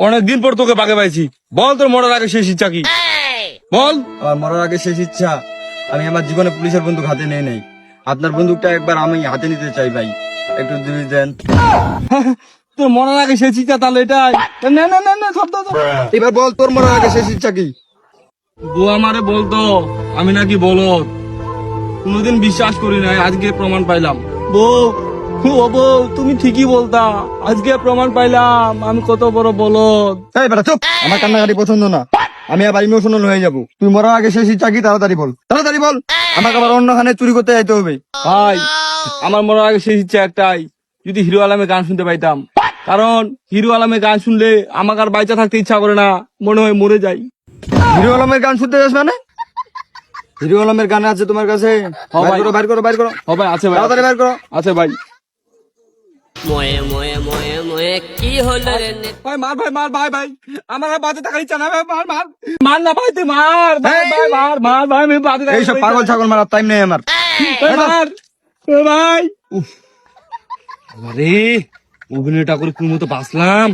অনেকদিন পর তোকে বাগে পাইছি, বল তোর মরার আগে শেষ ইচ্ছা কি? বল। আমার মরার আগে শেষ ইচ্ছা, আমি আমার জীবনে পুলিশের বন্দুক হাতে নেই নাই। আপনার বন্দুকটা একবার আমি হাতে নিতে চাই ভাই, একটু দিয়ে দেন। তোর মরার আগে শেষ ইচ্ছা তাহলে এটাই? না না না না, সব দাও। এবার বল তোর মরার আগে শেষ ইচ্ছা কি? বউ আমারে বলতো আমি নাকি বলদ, কোনোদিন বিশ্বাস করি নাই, আজকে প্রমাণ পাইলাম। বউ, ও বউ, তুমি ঠিকই বলতা, আজকে প্রমাণ পাইলাম আমি কত বড় বলদ। এই বেটা চুপ, আমার কান্নাকাটি পছন্দ না, আমি আবার ইমোশনাল হয়ে যাবো। তুই মরার আগে শেষ ইচ্ছা কি তাড়াতাড়ি বল, তাড়াতাড়ি বল, আমাকে আবার অন্যখানে চুরি করতে যাইতে হবে। ভাই, আমার মরার আগে শেষ ইচ্ছা একটাই, যদি হিরো আলমের গান শুনতে পাইতাম। কারণ হিরো আলমের গান শুনলে আমাকে আর বাইচা থাকতে ইচ্ছা করে না, মনে হয় মরে যাই। হিরো আলমের গান শুনতে যাস মানে? হিরো আলমের গান আছে তোমার কাছে? হ্যাঁ ভাই। বাইর করো, বাইর করো, ও ভাই, আছে ভাই, তাড়াতাড়ি বাইর করো। আছে ভাই। ময়ে ময়ে ময়ে ময়ে কি হলো রে ভাই মার, ভাই মার, ভাই ভাই, আমার আর বাঁচে থাকার ইচ্ছা না ভাই, মার মার মার না ভাই, তুই মার ভাই, ভাই মার মার ভাই, আমি বাঁচে থাকার এইসব ইচ্ছা পাগল নাই। ছাগল মারার টাইম নেই আমার। ভাই মার, এ ভাই। আরে অভিনয়টা করে কোন মতো বাঁচলাম।